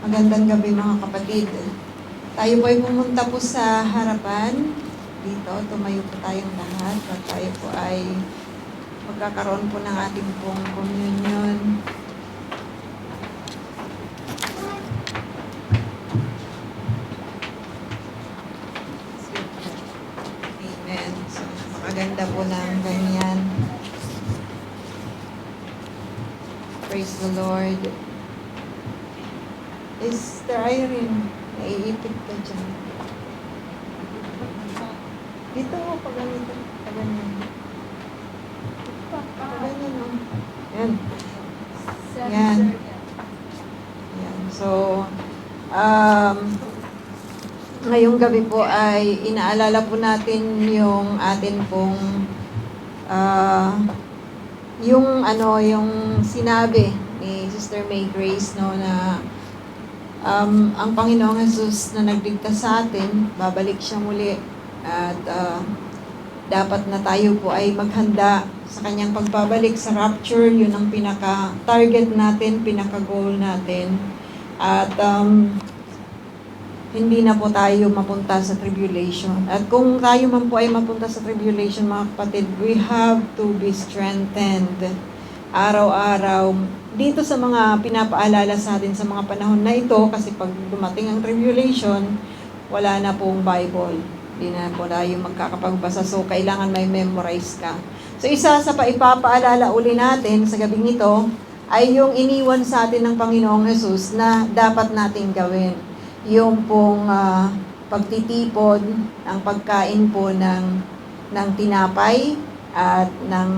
Magandang gabi mga kapatid. Tayo po ay pumunta po sa harapan. Dito, tumayo po tayong lahat at tayo po ay magkakaroon po ng ating pong communion. Amen. So, makaganda po ng ganyan. Praise the Lord. Sister Irene, naiipit ka dyan. Dito, pag ganito, pag ganyan. Pag ganyan, no? Yan. Yan. Yan. So, ngayong gabi po ay inaalala po natin yung atin pong yung sinabi ni Sister May Grace, no, na ang Panginoong Jesus na nagligtas sa atin, babalik siya muli at dapat na tayo po ay maghanda sa kanyang pagbabalik sa rapture. Yun ang pinaka-target natin, pinaka-goal natin. At hindi na po tayo mapunta sa tribulation. At kung tayo man po ay mapunta sa tribulation, mga kapatid, we have to be strengthened araw-araw dito sa mga pinapaalala sa atin sa mga panahon na ito, kasi pag dumating ang tribulation, wala na pong Bible. Hindi na po tayo magkakapagbasa, so kailangan may memorize ka. So isa sa paipapaalala uli natin sa gabing ito ay yung iniwan sa atin ng Panginoong Jesus na dapat nating gawin. Yung pong pagtitipon, ang pagkain po ng tinapay at ng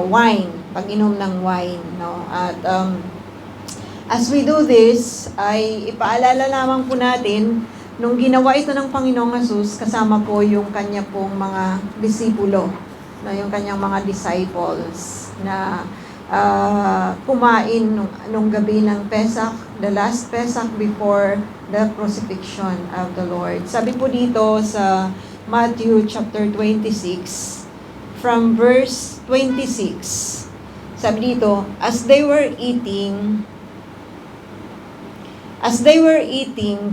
wine, pag-inom ng wine, no? At as we do this, ay ipaalala lamang po natin nung ginawa ito ng Panginoong Jesus, kasama po yung kanya pong mga disipulo, no, yung kanyang mga disciples na kumain nung gabi ng Pesach, the last Pesach before the crucifixion of the Lord. Sabi po dito sa Matthew chapter 26, from verse 26, sabi dito, As they were eating,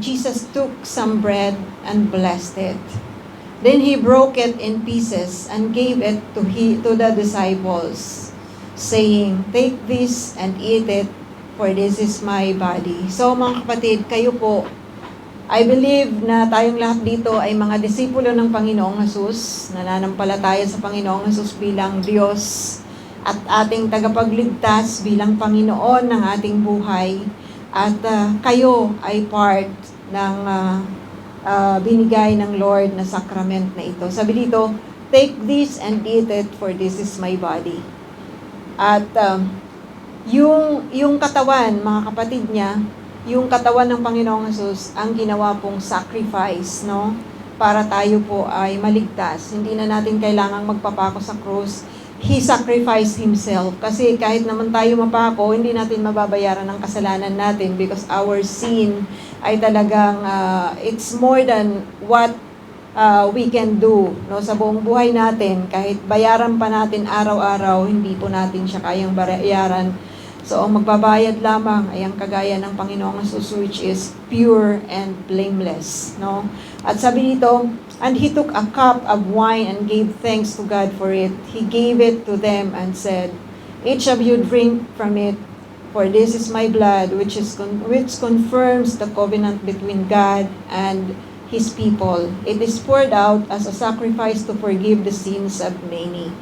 Jesus took some bread and blessed it. Then he broke it in pieces and gave it to the disciples, saying, Take this and eat it, for this is my body. So mga kapatid, kayo po, I believe na tayong lahat dito ay mga disipulo ng Panginoong Jesus, nananampalataya sa Panginoong Jesus bilang Diyos at ating tagapagligtas bilang Panginoon ng ating buhay. At kayo ay part ng binigay ng Lord na sacrament na ito. Sabi dito, Take this and eat it, for this is my body. At yung katawan, mga kapatid niya, yung katawan ng Panginoong Jesus, ang ginawa pong sacrifice, no? Para tayo po ay maligtas. Hindi na natin kailangang magpapako sa krus. He sacrificed Himself. Kasi kahit naman tayo mapako, hindi natin mababayaran ang kasalanan natin because our sin ay talagang, it's more than what we can do, no? Sa buong buhay natin. Kahit bayaran pa natin araw-araw, hindi po natin siya kayang bayaran. So, ang magbabayad lamang ay ang kagaya ng Panginoong Jesus, which is pure and blameless, no? At sabi dito, And he took a cup of wine and gave thanks to God for it. He gave it to them and said, Each of you drink from it, for this is my blood, which confirms the covenant between God and His people. It is poured out as a sacrifice to forgive the sins of many.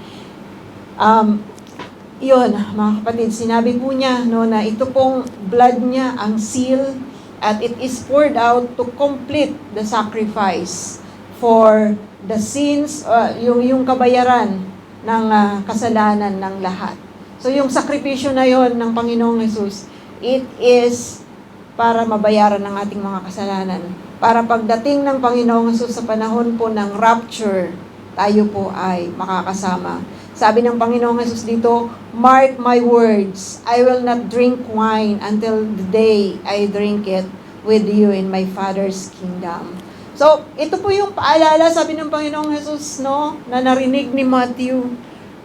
Yun, mga kapatid, sinabi po niya, no, na ito pong blood niya ang seal at it is poured out to complete the sacrifice for the sins, yung kabayaran ng kasalanan ng lahat. So yung sakripisyo na yon ng Panginoong Jesus, it is para mabayaran ng ating mga kasalanan. Para pagdating ng Panginoong Jesus sa panahon po ng rapture, tayo po ay makakasama. Sabi ng Panginoong Jesus dito, Mark my words, I will not drink wine until the day I drink it with you in my Father's kingdom. So, ito po yung paalala, sabi ng Panginoong Jesus, no, na narinig ni Matthew.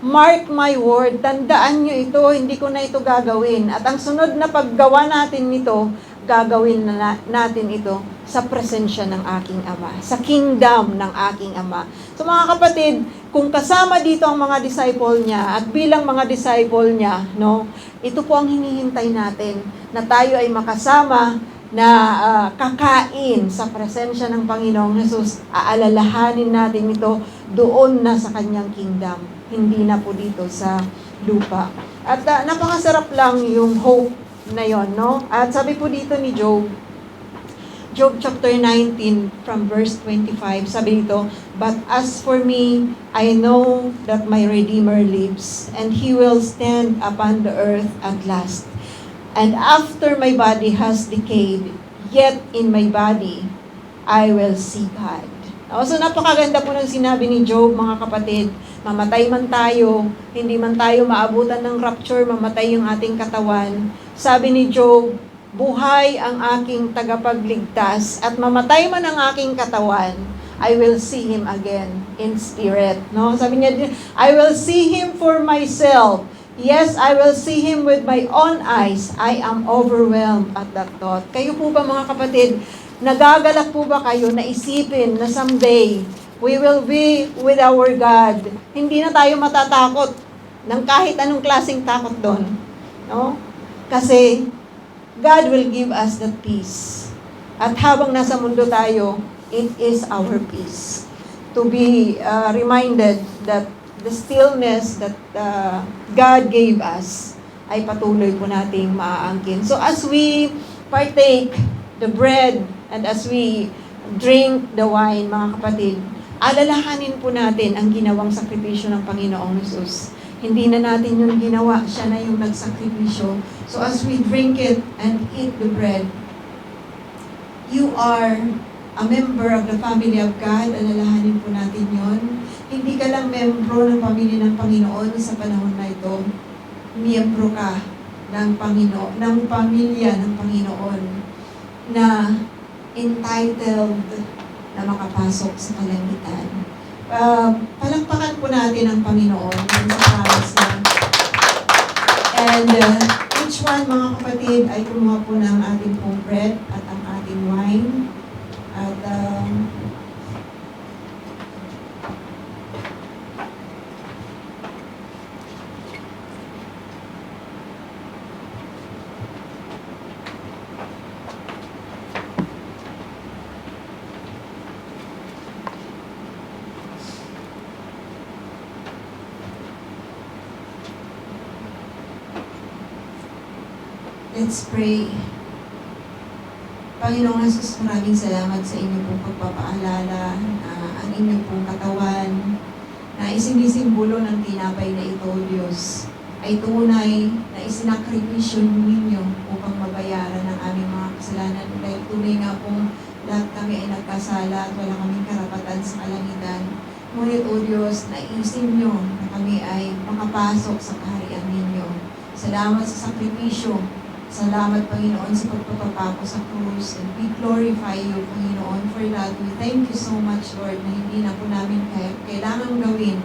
Mark my word, tandaan nyo ito, hindi ko na ito gagawin. At ang sunod na paggawa natin nito, gagawin natin ito sa presensya ng aking Ama, sa kingdom ng aking Ama. So mga kapatid, kung kasama dito ang mga disciple niya at bilang mga disciple niya, no, ito po ang hinihintay natin, na tayo ay makasama na kakain sa presensya ng Panginoong Jesus. Aalalahanin natin ito doon na sa kanyang kingdom, hindi na po dito sa lupa. At napakasarap lang yung hope na yon, no? At sabi po dito ni Job chapter 19 from verse 25, sabi dito, "But as for me, I know that my Redeemer lives, and He will stand upon the earth at last. And after my body has decayed, yet in my body, I will see God." So napakaganda po ng sinabi ni Job, mga kapatid. Mamatay man tayo, hindi man tayo maabutan ng rapture, mamatay yung ating katawan. Sabi ni Job, buhay ang aking tagapagligtas at mamatay man ang aking katawan, I will see Him again in spirit. No? Sabi niya, I will see Him for myself. Yes, I will see Him with my own eyes. I am overwhelmed at that thought. Kayo po ba, mga kapatid, nagagalak po ba kayo na isipin na someday we will be with our God? Hindi na tayo matatakot ng kahit anong klaseng takot doon. No? Kasi God will give us that peace. At habang nasa mundo tayo, it is our peace. To be reminded that the stillness that God gave us ay patuloy po nating maaangkin. So as we partake the bread and as we drink the wine, mga kapatid, alalahanin po natin ang ginawang sakripisyo ng Panginoong Jesus. Hindi na natin yung ginawa, siya na yung nagsakripisyo. So as we drink it and eat the bread, you are a member of the family of God. Alalahanin po natin yon. Hindi ka lang membro ng pamilya ng Panginoon sa panahon na ito. Miyembro ka ng Panginoon, ng pamilya ng Panginoon na entitled na makapasok sa kalangitan. Palakpakan po natin ang Panginoon sa promise niya. And each one, mga kapatid, ay kumuha po ng ating pong bread at ang ating wine. At let's pray. Panginoong Jesus, maraming salamat sa inyo pong pagpapaalala na ang inyong pong katawan na isinisimbolo ng tinapay na ito, Diyos, ay tunay na isinakripisyo ninyo upang mabayaran ang aming mga kasalanan. Dahil tunay nga pong lahat kami ay nagkasala at wala kaming karapatan sa kalangitan. Ngunit, O Diyos, naisin nyo na kami ay makapasok sa kaharian ninyo. Salamat sa sakripisyo. Salamat, Panginoon, sa pagpapapako sa krus. And we glorify you, Panginoon, for that. We thank you so much, Lord, na hindi na po namin kailangan gawin.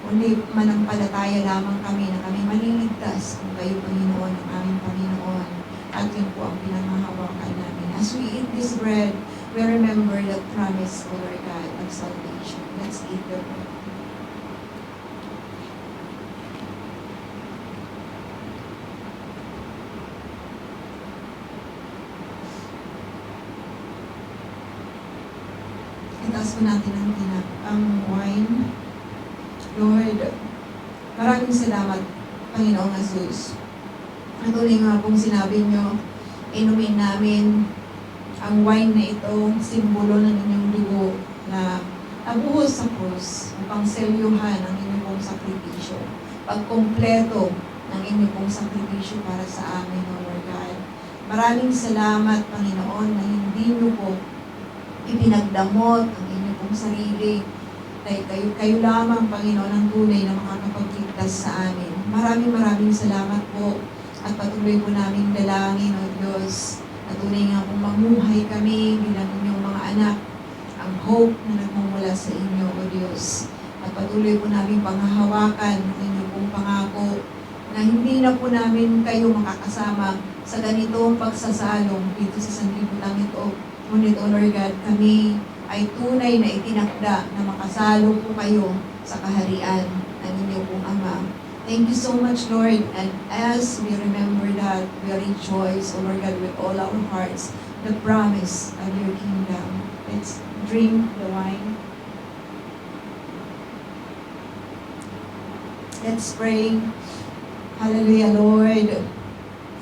Kundi manampalataya lamang kami na kami maliligtas kung kayo, Panginoon, ang aming Panginoon. At yun po ang pinangahawakan namin. As we eat this bread, we remember that promise, O Lord God, of salvation. Let's eat the bread. Itaas po natin ang wine. Lord, maraming salamat, Panginoong Jesus. Ang tuloy nga pong sinabi nyo, inumin namin ang wine na ito, simbolo ng inyong dugo na nabuhos sa krus upang selyuhan ang inyong pong sakripisyo. Pagkompleto ng inyong pong sakripisyo para sa amin, O Lord God. Maraming salamat, Panginoon, na hindi nyo po ipinagdamot ang inyong pong sarili. Dahil kayo lamang, Panginoon, ang tunay na makakapagligtas sa amin. Maraming salamat po at patuloy po namin dalangin, O Diyos, na tunay nga pong mamuhay kami bilang inyong mga anak, ang hope na nagmumula sa inyo, O Diyos. At patuloy po namin panghahawakan ang inyong pong pangako na hindi na po namin kayo makakasama sa ganitong pagsasalong dito sa sanlibutan ito. Ngunit, O Lord God, kami ay tunay na itinakda na makasalo po kayo sa kaharian ng inyong pong Ama. Thank you so much, Lord. And as we remember that, we rejoice, O Lord God, with all our hearts, the promise of your kingdom. Let's drink the wine. Let's pray. Hallelujah, Lord.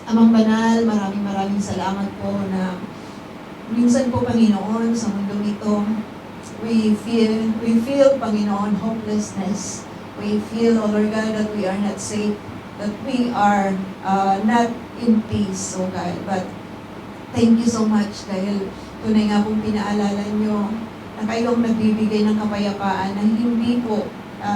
Amang banal, maraming salamat po na minsan po, Panginoon, sa mundong ito, we feel, Panginoon, hopelessness. We feel, O Lord God, that we are not safe, that we are not in peace, O God. But thank you so much dahil tunay nga pong pinaalala nyo na kayo ang nagbibigay ng kapayapaan na hindi po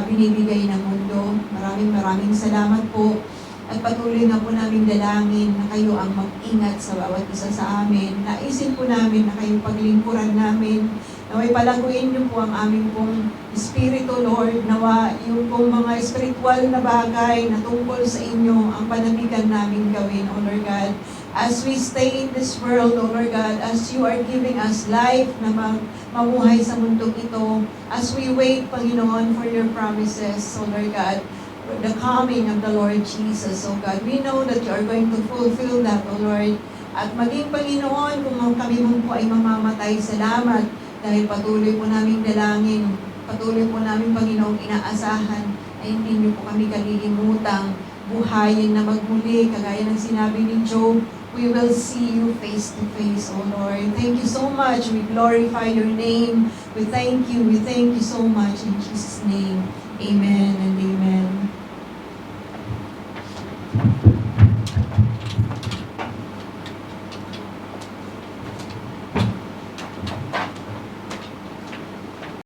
binibigay ng mundo. Maraming salamat po. At patuloy nga po namin dalangin na kayo ang mag-ingat sa bawat isa sa amin. Naisin po namin na kayo paglingkuran namin. Naway palaguin niyo po ang aming pong Espiritu, Lord. Nawa yung pong mga spiritual na bagay na tungkol sa inyo ang panabigan namin gawin, O Lord God. As we stay in this world, O Lord God, as you are giving us life na mamuhay sa mundong ito, as we wait, Panginoon, for your promises, O Lord God, the coming of the Lord Jesus, O God. We know that you are going to fulfill that, O Lord. At maging Panginoon, kung kami mo po ay mamamatay, salamat dahil patuloy po naming dalangin, patuloy po namin, Panginoong, inaasahan ay hindi niyo po kami kalilimutang buhayin na magmuli, kagaya ng sinabi ni Job, we will see you face to face, O Lord. Thank you so much. We glorify your name. We thank you so much in Jesus' name. Amen and amen.